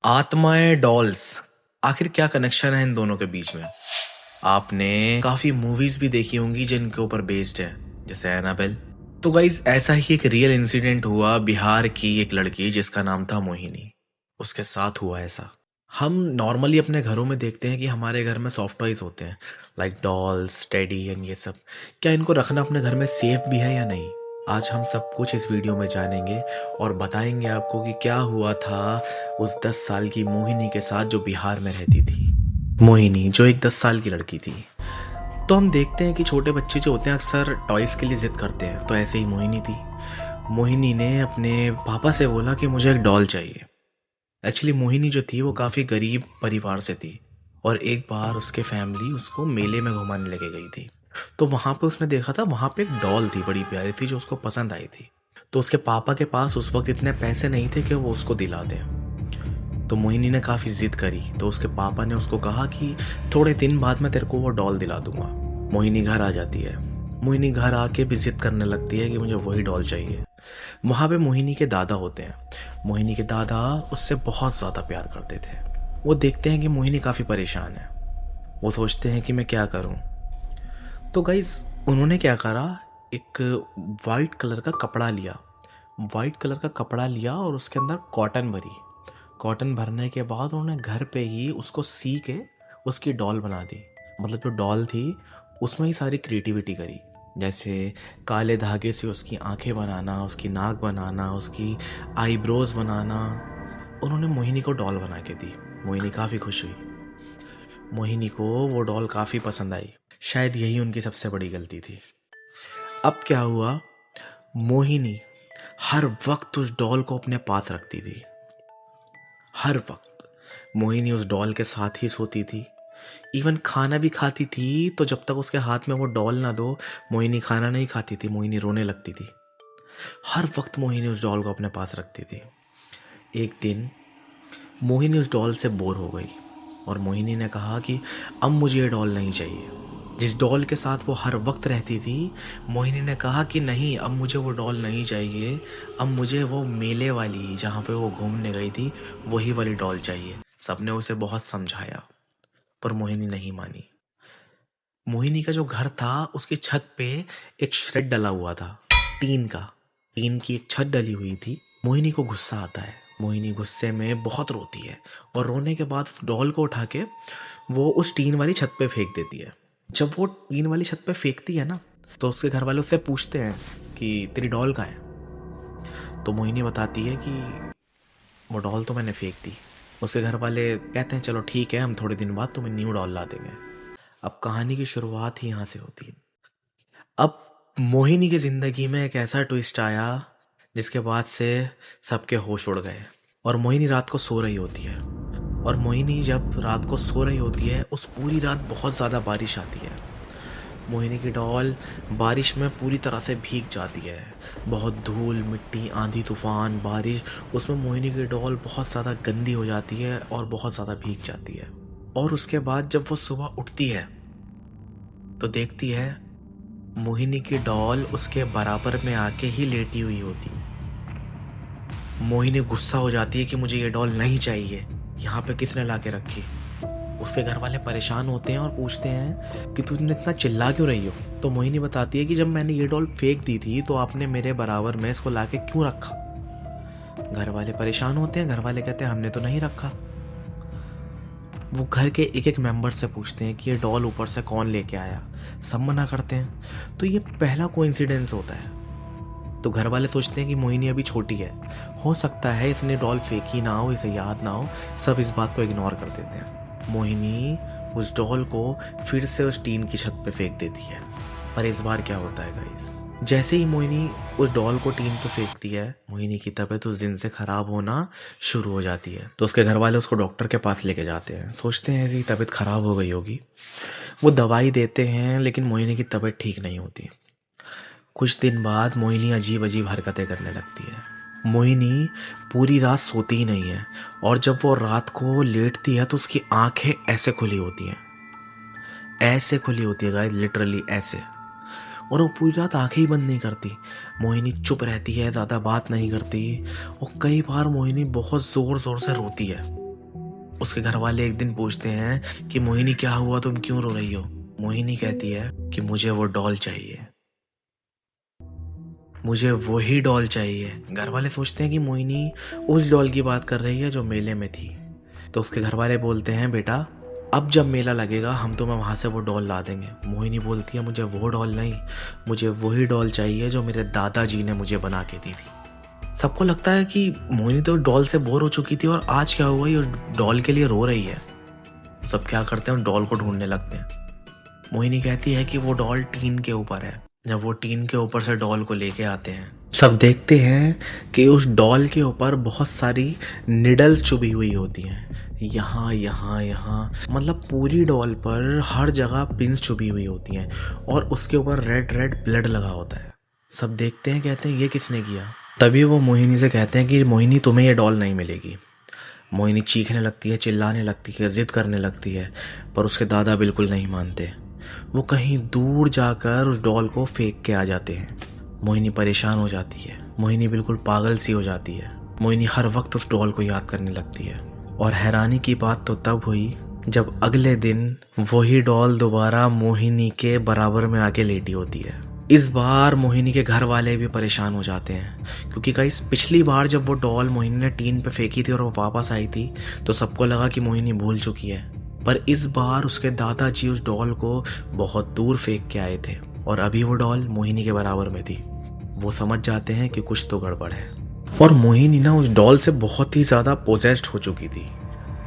आत्माएं डॉल्स, आखिर क्या कनेक्शन है इन दोनों के बीच में? आपने काफी मूवीज भी देखी होंगी जिनके ऊपर बेस्ड है, जैसे एनाबेल। तो गाइस, ऐसा ही एक रियल इंसिडेंट हुआ बिहार की एक लड़की जिसका नाम था मोहिनी। उसके साथ हुआ ऐसा। हम नॉर्मली अपने घरों में देखते हैं कि हमारे घर में सॉफ्ट टॉयज होते हैं, लाइक डॉल्स, टेडी एंड ये सब। क्या इनको रखना अपने घर में सेफ भी है या नहीं? आज हम सब कुछ इस वीडियो में जानेंगे और बताएंगे आपको कि क्या हुआ था उस 10 साल की मोहिनी के साथ जो बिहार में रहती थी। मोहिनी जो एक 10 साल की लड़की थी। तो हम देखते हैं कि छोटे बच्चे जो होते हैं अक्सर टॉयज के लिए जिद करते हैं, तो ऐसे ही मोहिनी थी। मोहिनी ने अपने पापा से बोला कि मुझे एक डॉल चाहिए। एक्चुअली मोहिनी जो थी वो काफ़ी गरीब परिवार से थी, और एक बार उसके फैमिली उसको मेले में घुमाने लेके गई थी। तो वहाँ पे उसने देखा था, वहाँ पे एक डॉल थी बड़ी प्यारी थी जो उसको पसंद आई थी। तो उसके पापा के पास उस वक्त इतने पैसे नहीं थे कि वो उसको दिला दें। तो मोहिनी ने काफ़ी जिद करी, तो उसके पापा ने उसको कहा कि थोड़े दिन बाद मैं तेरे को वो डॉल दिला दूंगा। मोहिनी घर आ जाती है। मोहिनी घर आके भी जिद करने लगती है कि मुझे वही डॉल चाहिए। वहाँ पे मोहिनी के दादा होते हैं। मोहिनी के दादा उससे बहुत ज़्यादा प्यार करते थे। वो देखते हैं कि मोहिनी काफ़ी परेशान है। वो सोचते हैं कि मैं क्या करूं। तो गाइस, उन्होंने क्या करा, एक वाइट कलर का कपड़ा लिया। वाइट कलर का कपड़ा लिया और उसके अंदर कॉटन भरी। कॉटन भरने के बाद उन्होंने घर पे ही उसको सी के उसकी डॉल बना दी। मतलब जो डॉल थी उसमें ही सारी क्रिएटिविटी करी, जैसे काले धागे से उसकी आंखें बनाना, उसकी नाक बनाना, उसकी आईब्रोज बनाना। उन्होंने मोहिनी को डॉल बना के दी। मोहिनी काफ़ी खुश हुई। मोहिनी को वो डॉल काफ़ी पसंद आई। शायद यही उनकी सबसे बड़ी गलती थी। अब क्या हुआ, मोहिनी हर वक्त उस डॉल को अपने पास रखती थी। हर वक्त मोहिनी उस डॉल के साथ ही सोती थी। इवन खाना भी खाती थी तो जब तक उसके हाथ में वो डॉल ना दो, मोहिनी खाना नहीं खाती थी। मोहिनी रोने लगती थी। हर वक्त मोहिनी उस डॉल को अपने पास रखती थी। एक दिन मोहिनी उस डॉल से बोर हो गई और मोहिनी ने कहा कि अब मुझे ये डॉल नहीं चाहिए। जिस डॉल के साथ वो हर वक्त रहती थी, मोहिनी ने कहा कि नहीं, अब मुझे वो डॉल नहीं चाहिए। अब मुझे वो मेले वाली, जहाँ पे वो घूमने गई थी, वही वाली डॉल चाहिए। सबने उसे बहुत समझाया पर मोहिनी नहीं मानी। मोहिनी का जो घर था उसकी छत पे एक शेड डला हुआ था, टीन का। टीन की एक छत डली हुई थी। मोहिनी को गुस्सा आता है। मोहिनी गुस्से में बहुत रोती है और रोने के बाद डॉल को उठा के वो उस टीन वाली छत पे फेंक देती है। जब वो टीन वाली छत पे फेंकती है ना, तो उसके घर वाले उससे पूछते हैं कि तेरी डॉल कहाँ है। तो मोहिनी बताती है कि वो डॉल तो मैंने फेंक दी। उसके घर वाले कहते हैं चलो ठीक है, हम थोड़े दिन बाद तुम्हें न्यू डॉल ला देंगे। अब कहानी की शुरुआत ही यहाँ से होती है। अब मोहिनी की जिंदगी में एक ऐसा ट्विस्ट आया जिसके बाद से सबके होश उड़ गए। और मोहिनी रात को सो रही होती है। और मोहिनी जब रात को सो रही होती है, उस पूरी रात बहुत ज़्यादा बारिश आती है। मोहिनी की डॉल बारिश में पूरी तरह से भीग जाती है। बहुत धूल, मिट्टी, आंधी, तूफान, बारिश, उसमें मोहिनी की डॉल बहुत ज़्यादा गंदी हो जाती है और बहुत ज़्यादा भीग जाती है। और उसके बाद जब वो सुबह उठती है तो देखती है मोहिनी की डॉल उसके बराबर में आके ही लेटी हुई होती। मोहिनी गुस्सा हो जाती है कि मुझे ये डॉल नहीं चाहिए, यहाँ पे किसने ला के रखी। उसके घर वाले परेशान होते हैं और पूछते हैं कि तुमने इतना चिल्ला क्यों रही हो। तो मोहिनी बताती है कि जब मैंने ये डॉल फेंक दी थी तो आपने मेरे बराबर में इसको ला के क्यों रखा। घर वाले परेशान होते हैं। घर वाले कहते हैं हमने तो नहीं रखा। वो घर के एक एक मेंबर से पूछते हैं कि ये डॉल ऊपर से कौन लेके आया। सब मना करते हैं। तो ये पहला कोइंसिडेंस होता है। तो घर वाले सोचते हैं कि मोहिनी अभी छोटी है, हो सकता है इसने डॉल फेंकी ना हो, इसे याद ना हो। सब इस बात को इग्नोर कर देते हैं। मोहिनी उस डॉल को फिर से उस टीन की छत पे फेंक देती है। पर इस बार क्या होता है गाइस, जैसे ही मोहिनी उस डॉल को टीन पे फेंकती है, मोहिनी की तबीयत उस दिन से खराब होना शुरू हो जाती है। तो उसके घर वाले उसको डॉक्टर के पास लेके जाते हैं। सोचते हैं ऐसी तबीयत खराब हो गई होगी। वो दवाई देते हैं लेकिन मोहिनी की तबीयत ठीक नहीं होती। कुछ दिन बाद मोहिनी अजीब अजीब हरकतें करने लगती है। मोहिनी पूरी रात सोती ही नहीं है, और जब वो रात को लेटती है तो उसकी आंखें ऐसे खुली होती हैं। ऐसे खुली होती है गाइस, लिटरली ऐसे। और वो पूरी रात आंखें ही बंद नहीं करती। मोहिनी चुप रहती है, ज़्यादा बात नहीं करती। और कई बार मोहिनी बहुत ज़ोर ज़ोर से रोती है। उसके घर वाले एक दिन पूछते हैं कि मोहिनी क्या हुआ, तुम क्यों रो रही हो? मोहिनी कहती है कि मुझे वो डॉल चाहिए, मुझे वही डॉल चाहिए। घर वाले सोचते हैं कि मोहिनी उस डॉल की बात कर रही है जो मेले में थी। तो उसके घर वाले बोलते हैं बेटा, अब जब मेला लगेगा हम तुम्हें वहाँ से वो डॉल ला देंगे। मोहिनी बोलती है मुझे वो डॉल नहीं, मुझे वही डॉल चाहिए जो मेरे दादाजी ने मुझे बना के दी थी। सबको लगता है कि मोहिनी तो डॉल से बोर हो चुकी थी और आज क्या हुआ, ये डॉल के लिए रो रही है। सब क्या करते हैं, डॉल को ढूंढने लगते हैं। मोहिनी कहती है कि वो डॉल टीन के ऊपर है। जब वो टीन के ऊपर से डॉल को लेके आते हैं, सब देखते हैं कि उस डॉल के ऊपर बहुत सारी निडल्स चुभी हुई होती हैं, यहाँ यहाँ यहाँ, मतलब पूरी डॉल पर हर जगह पिंस चुभी हुई होती हैं और उसके ऊपर रेड रेड ब्लड लगा होता है। सब देखते हैं, कहते हैं ये किसने किया। तभी वो मोहिनी से कहते हैं कि मोहिनी तुम्हें ये डॉल नहीं मिलेगी। मोहिनी चीखने लगती है, चिल्लाने लगती है, जिद करने लगती है, पर उसके दादा बिल्कुल नहीं मानते। वो कहीं दूर जाकर उस डॉल को फेंक के आ जाते हैं। मोहिनी परेशान हो जाती है, मोहिनी बिल्कुल पागल सी हो जाती है। मोहिनी हर वक्त उस डॉल को याद करने लगती है। और हैरानी की बात तो तब हुई जब अगले दिन वही डॉल दोबारा मोहिनी के बराबर में आके लेटी होती है। इस बार मोहिनी के घर वाले भी परेशान हो जाते हैं, क्योंकि गाइस पिछली बार जब वो डॉल मोहिनी ने टीन पे फेंकी थी और वो वापस आई थी तो सबको लगा कि मोहिनी भूल चुकी है। पर इस बार उसके दादाजी उस डॉल को बहुत दूर फेंक के आए थे और अभी वो डॉल मोहिनी के बराबर में थी। वो समझ जाते हैं कि कुछ तो गड़बड़ है। और मोहिनी ना उस डॉल से बहुत ही ज़्यादा पोजेस्ड हो चुकी थी।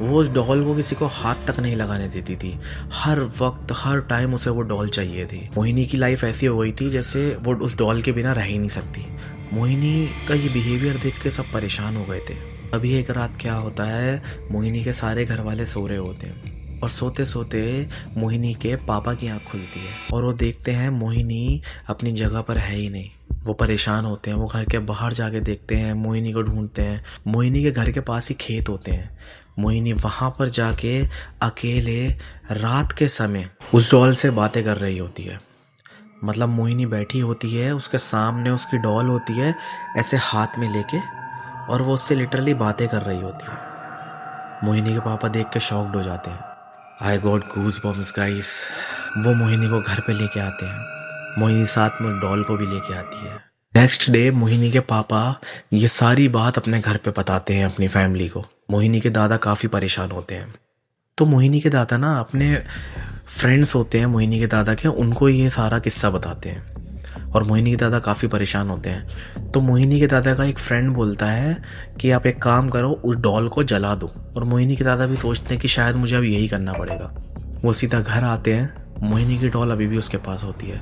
वो उस डॉल को किसी को हाथ तक नहीं लगाने देती थी। हर वक्त हर टाइम उसे वो डॉल चाहिए थी। मोहिनी की लाइफ ऐसी हो गई थी जैसे वो उस डॉल के बिना रह ही नहीं सकती। मोहिनी का ये बिहेवियर देख के सब परेशान हो गए थे। अभी एक रात क्या होता है, मोहिनी के सारे घर वाले सो रहे होते हैं और सोते सोते मोहिनी के पापा की आँख खुलती है और वो देखते हैं मोहिनी अपनी जगह पर है ही नहीं। वो परेशान होते हैं, वो घर के बाहर जाके देखते हैं, मोहिनी को ढूंढते हैं। मोहिनी के घर के पास ही खेत होते हैं। मोहिनी वहाँ पर जाके अकेले रात के समय उस डॉल से बातें कर रही होती है। मतलब मोहिनी बैठी होती है, उसके सामने उसकी डॉल होती है ऐसे हाथ में लेके, और वो उससे लिटरली बातें कर रही होती है। मोहिनी के पापा देख के शॉक्ड हो जाते हैं। I got goose bumps guys. वो मोहिनी को घर पे लेके आते हैं। मोहिनी साथ में डॉल को भी लेके आती है। नेक्स्ट डे मोहिनी के पापा ये सारी बात अपने घर पे बताते हैं अपनी फैमिली को। मोहिनी के दादा काफ़ी परेशान होते हैं। तो मोहिनी के दादा ना अपने फ्रेंड्स होते हैं मोहिनी के दादा के, उनको ये सारा किस्सा बताते हैं और मोहिनी के दादा काफ़ी परेशान होते हैं। तो मोहिनी के दादा का एक फ्रेंड बोलता है कि आप एक काम करो, उस डॉल को जला दो। और मोहिनी के दादा भी सोचते हैं कि शायद मुझे अब यही करना पड़ेगा। वो सीधा घर आते हैं। मोहिनी की डॉल अभी भी उसके पास होती है।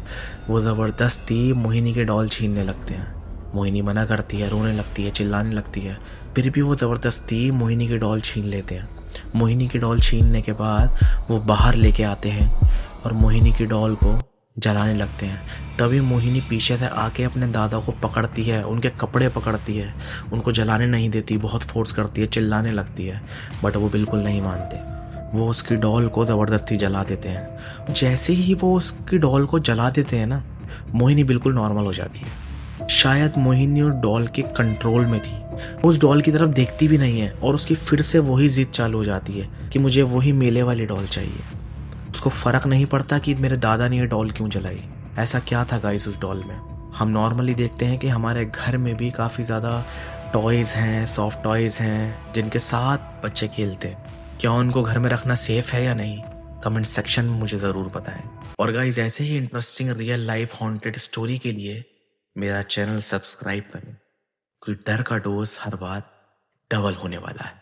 वो ज़बरदस्ती मोहिनी के डॉल छीनने लगते हैं। मोहिनी मना करती है, रोने लगती है, चिल्लाने लगती है, फिर भी वो ज़बरदस्ती मोहिनी की डॉल छीन लेते हैं। मोहिनी की डॉल छीनने के बाद वो बाहर लेके आते हैं और मोहिनी की डॉल को जलाने लगते हैं। तभी मोहिनी पीछे से आके अपने दादा को पकड़ती है, उनके कपड़े पकड़ती है, उनको जलाने नहीं देती, बहुत फोर्स करती है, चिल्लाने लगती है, बट वो बिल्कुल नहीं मानते। वो उसकी डॉल को ज़बरदस्ती जला देते हैं। जैसे ही वो उसकी डॉल को जला देते हैं ना, मोहिनी बिल्कुल नॉर्मल हो जाती है। शायद मोहिनी उस डॉल के कंट्रोल में थी, उस डॉल की तरफ देखती भी नहीं है और उसकी फिर से वही जिद चालू हो जाती है कि मुझे वही मेले वाली डॉल चाहिए। उसको फ़र्क नहीं पड़ता कि मेरे दादा ने ये डॉल क्यों जलाई। ऐसा क्या था गाइस उस डॉल में। हम नॉर्मली देखते हैं कि हमारे घर में भी काफ़ी ज़्यादा टॉयज़ हैं, सॉफ्ट टॉयज़ हैं जिनके साथ बच्चे खेलते हैं। क्या उनको घर में रखना सेफ़ है या नहीं, कमेंट सेक्शन में मुझे ज़रूर बताएं। और गाइस ऐसे ही interesting real life haunted story के लिए मेरा चैनल सब्सक्राइब करें, कोई डर का डोज हर बार डबल होने वाला है।